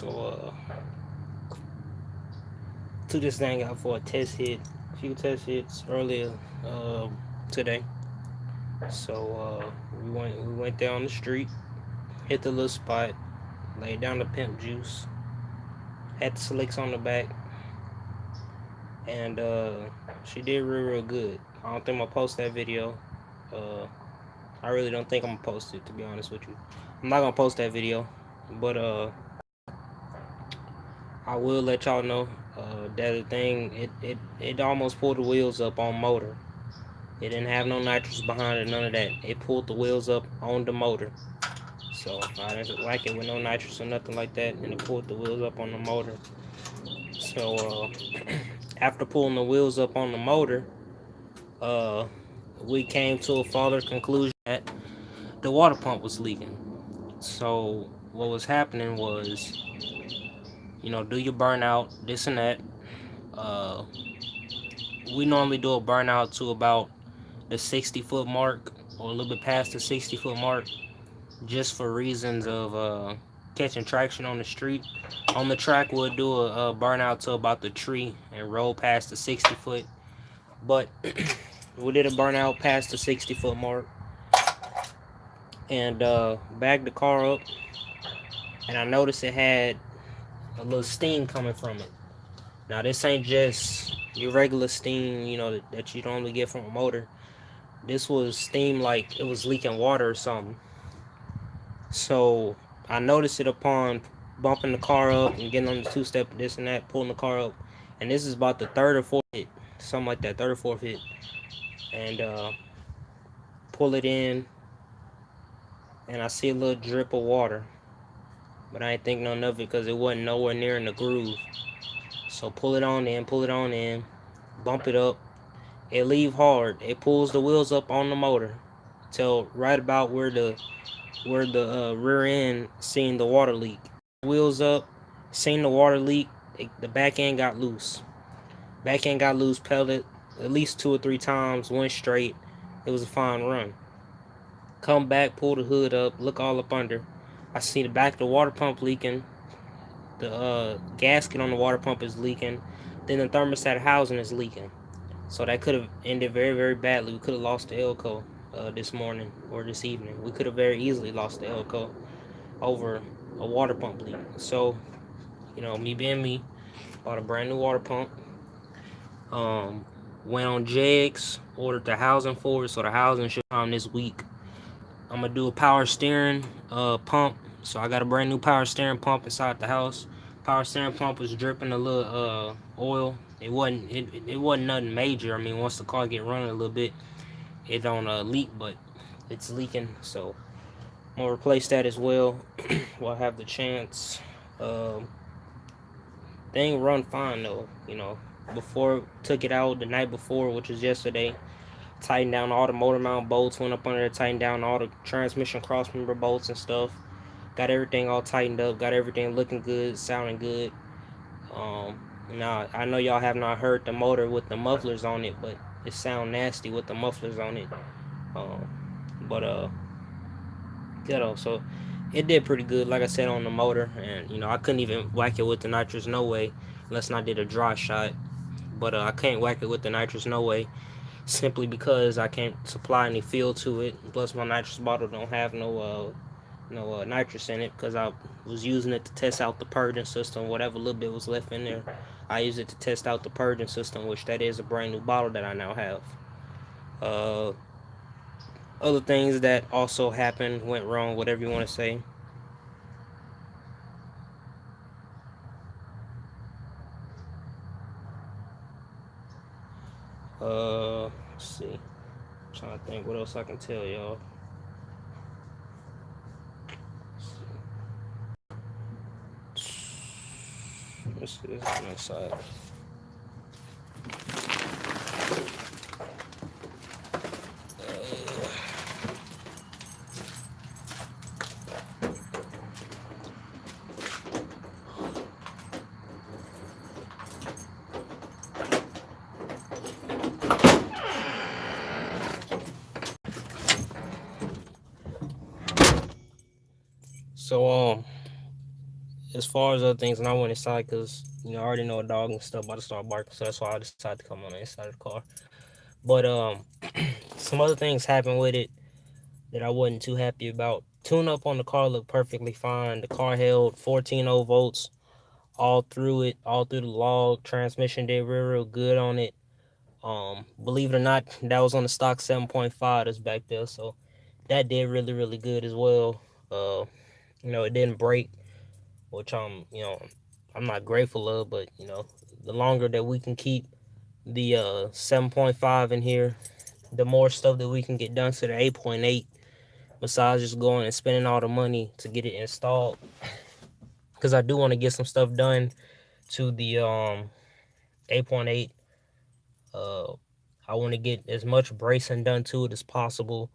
So took this thing out for a test hit, a few test hits earlier today. So we went down the street, hit the little spot, laid down the pimp juice, had the slicks on the back, and she did real good. I don't think I'm gonna post that video. Uh, I really don't think I'm gonna post it, to be honest with you. I'm not gonna post that video, but I will let y'all know that the thing it almost pulled the wheels up on motor. It didn't have no nitrous behind it, none of that. It pulled the wheels up on the motor. So I didn't like it with no nitrous or nothing like that, and it pulled the wheels up on the motor. So after pulling the wheels up on the motor, uh, we came to a further conclusion that the water pump was leaking. So what was happening was, do your burnout, this and that. Uh, we normally do a burnout to about the 60-foot mark or a little bit past the 60-foot mark, just for reasons of catching traction on the street. On the track, we'll do a burnout to about the tree and roll past the 60-foot. But we did a burnout past the 60-foot mark and bagged the car up, and I noticed it had a little steam coming from it. Now this ain't just your regular steam, that you normally get from a motor. This was steam like it was leaking water or something. So I noticed it upon bumping the car up and getting on the two-step, this and that, pulling the car up. And this is about the third or fourth hit, something like that, third or fourth hit. And pull it in, and I see a little drip of water. But I ain't think none of it because it wasn't nowhere near in the groove. So pull it on in, bump it up. It leave hard. It pulls the wheels up on the motor till right about where the rear end seen the water leak. Wheels up, seen the water leak. The back end got loose. Back end got loose, pellet at least 2 or 3 times, went straight. It was a fine run. Come back, pull the hood up, look all up under. I see the back of the water pump leaking. The gasket on the water pump is leaking. Then the thermostat housing is leaking. So that could have ended very, very badly. We could have lost the Elco this morning or this evening. We could have very easily lost the Elco over a water pump leak. So, me being me, bought a brand new water pump. Went on JX, ordered the housing for it, so the housing should come this week. I'm gonna do a power steering pump. So I got a brand new power steering pump inside the house. Power steering pump was dripping a little oil. It wasn't nothing major. I mean, once the car get running a little bit, it don't leak, but it's leaking. So I'm gonna replace that as well. We'll have the chance. Thing run fine though. Before took it out the night before, which was yesterday. Tightened down all the motor mount bolts, went up under there, tightened down all the transmission cross member bolts and stuff. Got everything all tightened up, got everything looking good, sounding good. Now I know y'all have not heard the motor with the mufflers on it, but it sound nasty with the mufflers on it. But so it did pretty good, like I said, on the motor. And I couldn't even whack it with the nitrous no way, unless I did a dry shot. But I can't whack it with the nitrous no way, simply because I can't supply any fuel to it. Plus my nitrous bottle don't have no nitrous in it, because I was using it to test out the purging system. Whatever little bit was left in there, I used it to test out the purging system, which that is a brand new bottle that I now have. Other things that also happened, went wrong, whatever you want to say. Let's see. I'm trying to think what else I can tell y'all. Let's see this on the side. So as far as other things, and I went inside because I already know a dog and stuff about to start barking, so that's why I decided to come on the inside of the car. But some other things happened with it that I wasn't too happy about. Tune up on the car looked perfectly fine. The car held 14 volts all through it, all through the log. Transmission did real good on it. Believe it or not, that was on the stock 7.5 that's back there, so that did really good as well. Uh, it didn't break, which I'm not grateful of, but the longer that we can keep the 7.5 in here, the more stuff that we can get done to the 8.8. Besides just going and spending all the money to get it installed, because I do want to get some stuff done to the 8.8. Uh, I want to get as much bracing done to it as possible.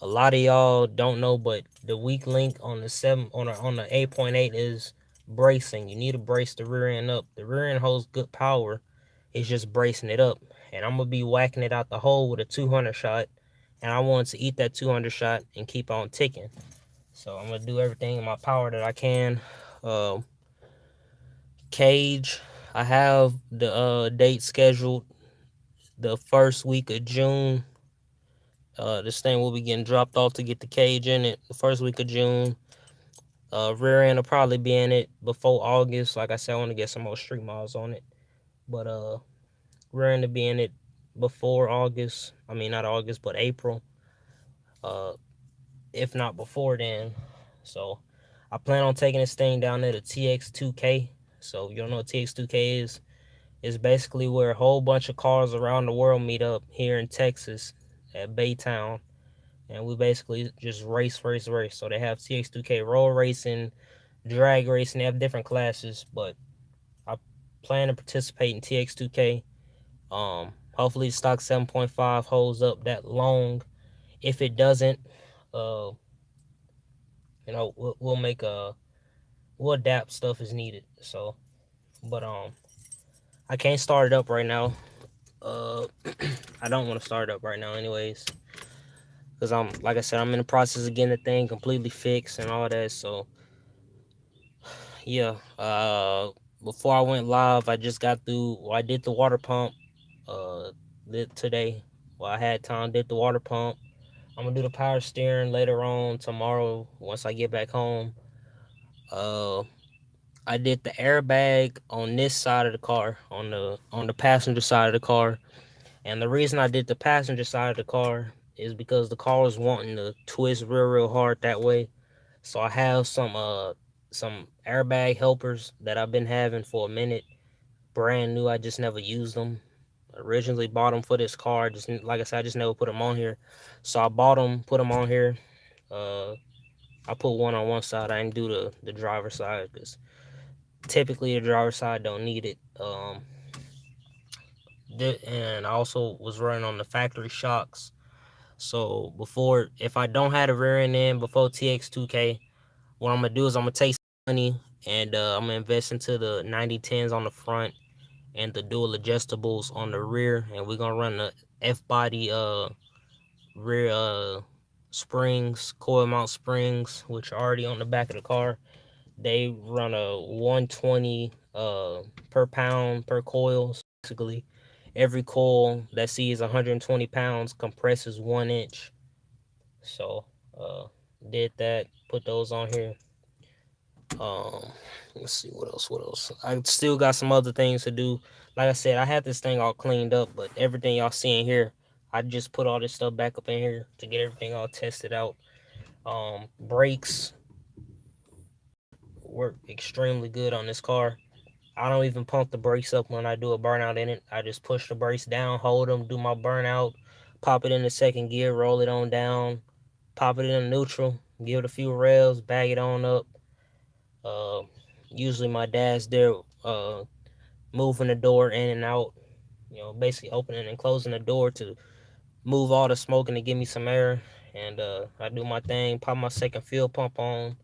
A lot of y'all don't know, but the weak link on the 8.8 is bracing. You need to brace the rear end up. The rear end holds good power. It's just bracing it up. And I'm gonna be whacking it out the hole with a 200 shot. And I want to eat that 200 shot and keep on ticking. So I'm gonna do everything in my power that I can. Uh, Cage, I have the date scheduled the first week of June. This thing will be getting dropped off to get the cage in it the first week of June. Rear end will probably be in it before August. Like I said, I want to get some more street miles on it. But rear end to be in it before August. I mean, not August, but April. Uh, if not before then. So I plan on taking this thing down there to TX2K. So you don't know what TX2K is? It's basically where a whole bunch of cars around the world meet up here in Texas at Baytown. And we basically just race. So they have TX2K road racing, drag racing. They have different classes, but I plan to participate in TX2K. Hopefully the stock 7.5 holds up that long. If it doesn't, uh, we'll make we'll adapt stuff as needed. So, but I can't start it up right now. Uh, I don't want to start it up right now, anyways, because like I said, I'm in the process of getting the thing completely fixed and all that. So, yeah. Before I went live, I just got through. Well, I did the water pump. Uh, today. Well, I had time. Did the water pump. I'm gonna do the power steering later on tomorrow once I get back home. Uh, I did the airbag on this side of the car, on the passenger side of the car. And the reason I did the passenger side of the car is because the car was wanting to twist real hard that way. So I have some airbag helpers that I've been having for a minute. Brand new, I just never used them. Originally bought them for this car, just like I said, I just never put them on here. So I bought them, put them on here. Uh, I put one on one side. I didn't do the driver's side because typically the driver's side don't need it. And I also was running on the factory shocks. So before, if I don't have the rear end in before TX2K, what I'm gonna do is I'm gonna take some money and I'm gonna invest into the 9010s on the front and the dual adjustables on the rear, and we're gonna run the F-body rear springs, coil mount springs, which are already on the back of the car. They run a 120 per pound per coil. So basically, every coil that sees 120 pounds compresses 1 inch. So did that, put those on here. Let's see what else. I still got some other things to do. Like I said, I had this thing all cleaned up, but everything y'all seeing here, I just put all this stuff back up in here to get everything all tested out. Brakes work extremely good on this car. I don't even pump the brakes up when I do a burnout in it. I just push the brakes down, hold them, do my burnout, pop it in the second gear, roll it on down, pop it in neutral, give it a few revs, bag it on up. Uh, Usually my dad's there moving the door in and out, basically opening and closing the door to move all the smoke and to give me some air. And I do my thing, pop my second fuel pump on,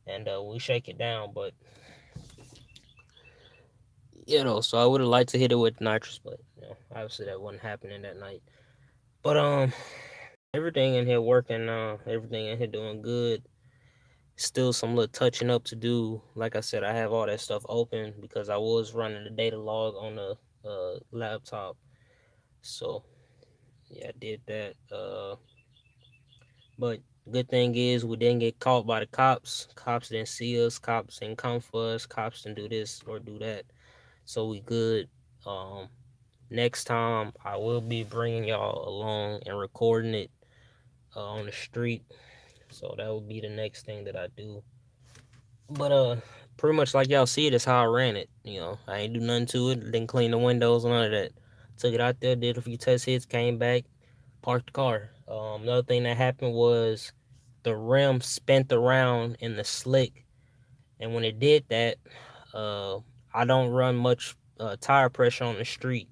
and we shake it down. But so I would have liked to hit it with nitrous, but obviously that wasn't happening that night. But everything in here working now, everything in here doing good. Still some little touching up to do. Like I said, I have all that stuff open because I was running the data log on the laptop. So yeah, I did that. But good thing is we didn't get caught by the cops. Cops didn't see us. Cops didn't come for us. Cops didn't do this or do that. So we good. Um, Next time I will be bringing y'all along and recording it on the street. So that will be the next thing that I do. But pretty much like y'all see it is how I ran it. You know, I ain't do nothing to it. Didn't clean the windows, none of that. Took it out there, did a few test hits, came back, parked the car. Another thing that happened was the rim spent around in the slick, and when it did that, I don't run much tire pressure on the street.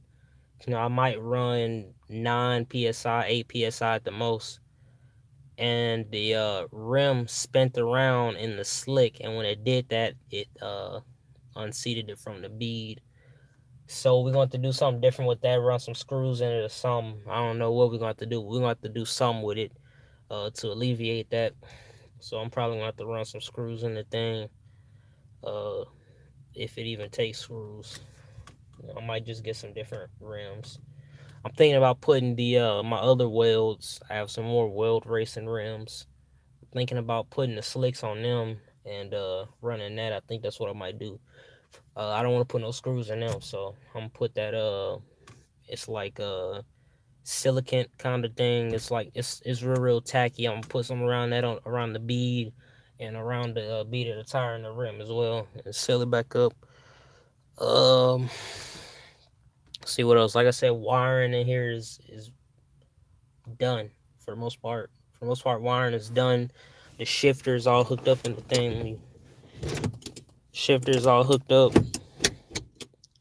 You know, I might run 9 psi, 8 psi at the most, and the rim spent around in the slick, and when it did that, it unseated it from the bead. So we're going to do something different with that. Run some screws in it or something. I don't know what we're going to do. We're going to do something with it to alleviate that. So I'm probably going to have to run some screws in the thing. If it even takes screws, I might just get some different rims. I'm thinking about putting the my other welds. I have some more weld racing rims. I'm thinking about putting the slicks on them and running that. I think that's what I might do. I don't want to put no screws in them, so I'm gonna put that it's like a silicon kind of thing. It's like it's real tacky. I'm gonna put some around that around the bead and around the bead of the tire and the rim as well, and seal it back up. Um, see what else. Like I said, wiring in here is done for the most part. For the most part, wiring is done. The shifter is all hooked up in the thing. Shifter is all hooked up.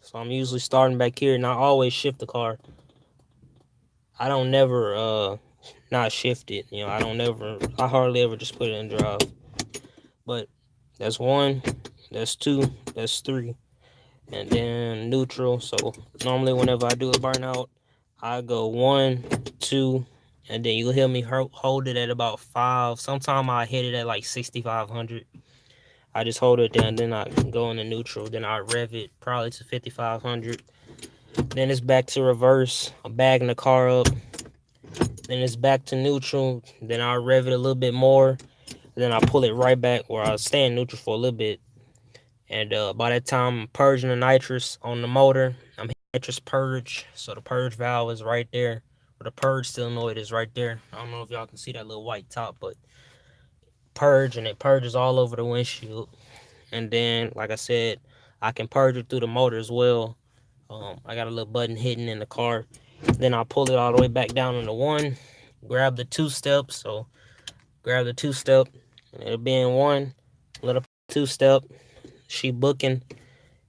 So I'm usually starting back here, and I always shift the car. I don't never not shift it. You know, I hardly ever just put it in drive. But that's one, that's two, that's three, and then neutral. So normally whenever I do a burnout, I go 1, 2, and then you'll hear me hold it at about 5. Sometimes I hit it at like 6,500. I just hold it there and then I go into neutral. Then I rev it probably to 5,500. Then it's back to reverse. I'm bagging the car up. Then it's back to neutral. Then I rev it a little bit more. Then I pull it right back where I stay in neutral for a little bit. And by that time, I'm purging the nitrous on the motor. I'm hitting nitrous purge. So the purge valve is right there. Or the purge solenoid is right there. I don't know if y'all can see that little white top, but purge, and it purges all over the windshield. And then, like I said, I can purge it through the motor as well. I got a little button hidden in the car. Then I'll pull it all the way back down into 1. Grab the 2-step. So grab the 2-step. It'll be in 1. Let up 2-step. She booking.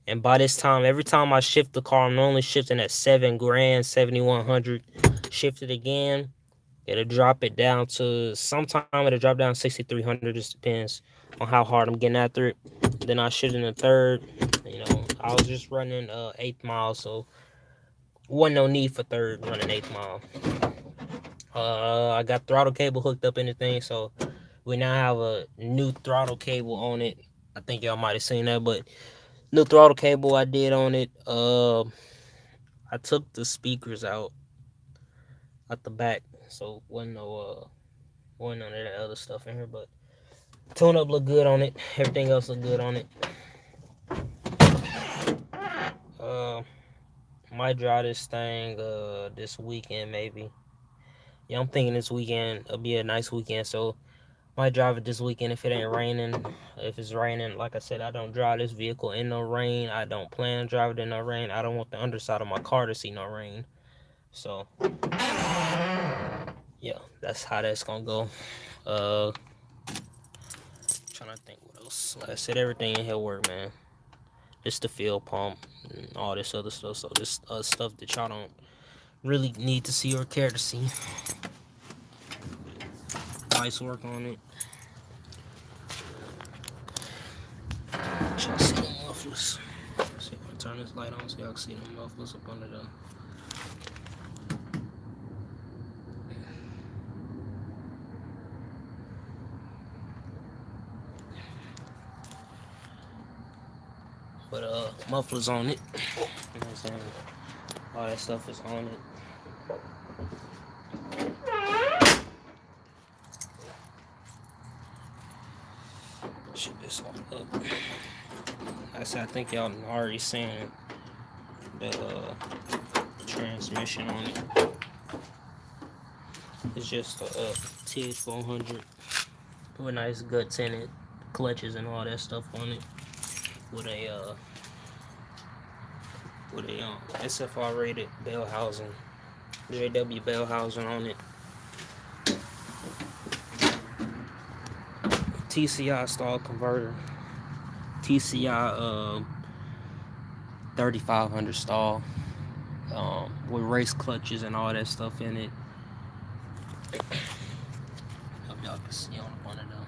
And by this time, every time I shift the car, I'm normally shifting at 7 grand, 7,100. Shift it again. It'll drop it down to, sometime it'll drop down 6,300. Just depends on how hard I'm getting after it. Then I shift in the third. You know, I was just running 8th mile, so wasn't no need for third running 8th mile. I got throttle cable hooked up in the thing, so we now have a new throttle cable on it. I think y'all might have seen that, but new throttle cable I did on it. I took the speakers out at the back, so wasn't none of that other stuff in here, but tune up look good on it. Everything else look good on it. Might drive this thing this weekend maybe. Yeah, I'm thinking this weekend will be a nice weekend, so might drive it this weekend if it ain't raining. If it's raining, like I said, I don't drive this vehicle in no rain. I don't plan to drive it in no rain. I don't want the underside of my car to see no rain. So yeah, that's how that's gonna go. Trying to think what else. Like I said, everything in here work, man. Just the fuel pump and all this other stuff. So this stuff that y'all don't really need to see or care to see. Nice work on it. Y'all see them mufflers. See if I turn this light on so y'all can see them mufflers up under them. But mufflers on it. You know what I'm saying? All that stuff is on it. Shit, this one up. Like I said, I think y'all already seen the transmission on it. It's just a TH400 with nice guts in it, clutches and all that stuff on it, with a SFR rated bell housing, JW bell housing on it. TCI stall converter, TCI 3500 stall, with race clutches and all that stuff in it. Hope y'all can see on one of them.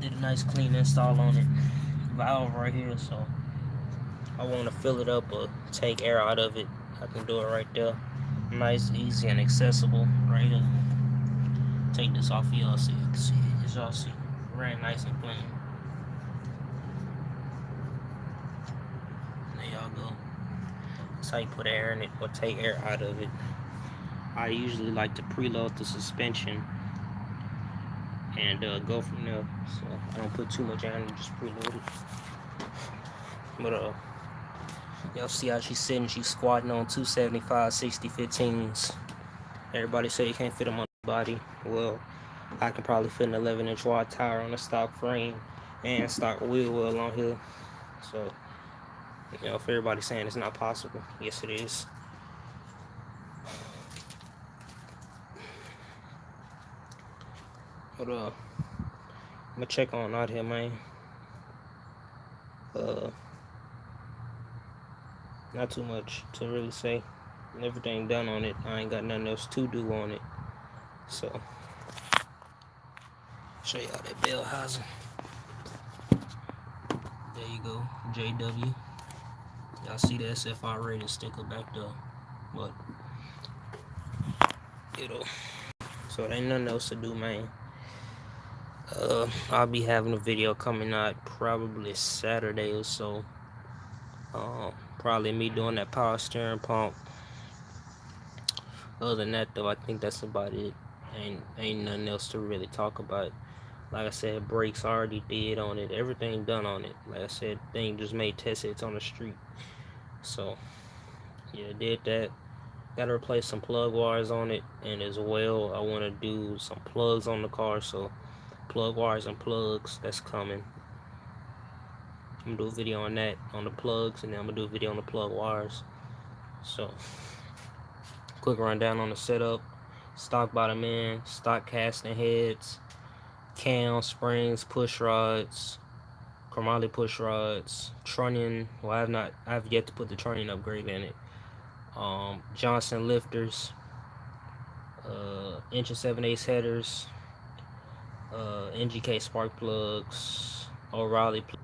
Did a nice clean install on it. Valve right here, so I want to fill it up or take air out of it, I can do it right there. Nice, easy, and accessible right here. Take this off of y'all so you can see it. As y'all see, very nice and clean. There y'all go. That's how you put air in it or take air out of it. I usually like to preload the suspension and go from there, so I don't put too much air in it, just preload it. But y'all see how she's sitting, she's squatting on 275 60-15s. Everybody say you can't fit them on the body. Well, I can probably fit an 11-inch wide tire on a stock frame and stock wheel well on here. So, you know, if everybody's saying it's not possible, yes it is. But I'm gonna check on out here, man. Not too much to really say. Everything done on it. I ain't got nothing else to do on it. So, show y'all that bell housing. There you go, JW. Y'all see the SFR rated sticker back there, but so it ain't nothing else to do, man. I'll be having a video coming out probably Saturday or so. Probably me doing that power steering pump. Other than that, though, I think that's about it. Ain't nothing else to really talk about. Like I said, brakes already did on it. Everything done on it. Like I said, thing just made test hits on the street. So, yeah, did that. Got to replace some plug wires on it. And as well, I want to do some plugs on the car. So, plug wires and plugs, that's coming. I'm going to do a video on that, on the plugs. And then I'm going to do a video on the plug wires. So, quick rundown on the setup. Stock bottom end, stock casting heads, cam, springs, push rods, chromoly push rods, trunnion. Well, I've yet to put the trunnion upgrade in it. Johnson lifters, inch and 7/8 headers, NGK spark plugs, O'Reilly plugs.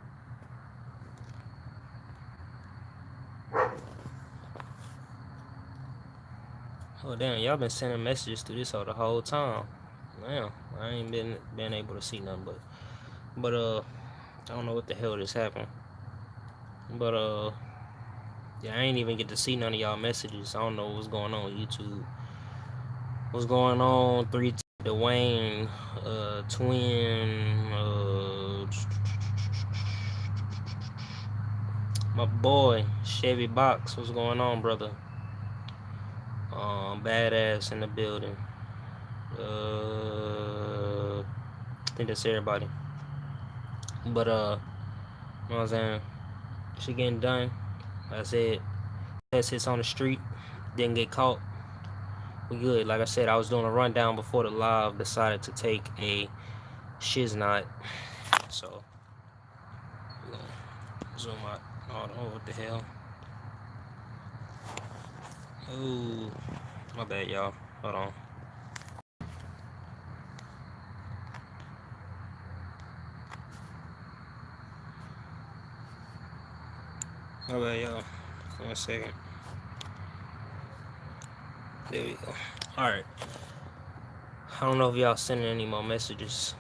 Oh damn, y'all been sending messages through this the whole time. Damn, I ain't been able to see nothing, but I don't know what the hell just happened. But yeah, I ain't even get to see none of y'all messages. I don't know what's going on with YouTube. What's going on? 3T Dwayne, Twin, my boy Chevy Box. What's going on, brother? Badass in the building. I think that's everybody. But you know what I'm saying? She getting done. Like I said, test hits on the street, didn't get caught. We good. Like I said, I was doing a rundown before the live. Decided to take a shiznot. So zoom out. Oh, what the hell? Ooh, my bad, y'all. Hold on. My bad, y'all. 1 second. There we go. Alright. I don't know if y'all sending any more messages.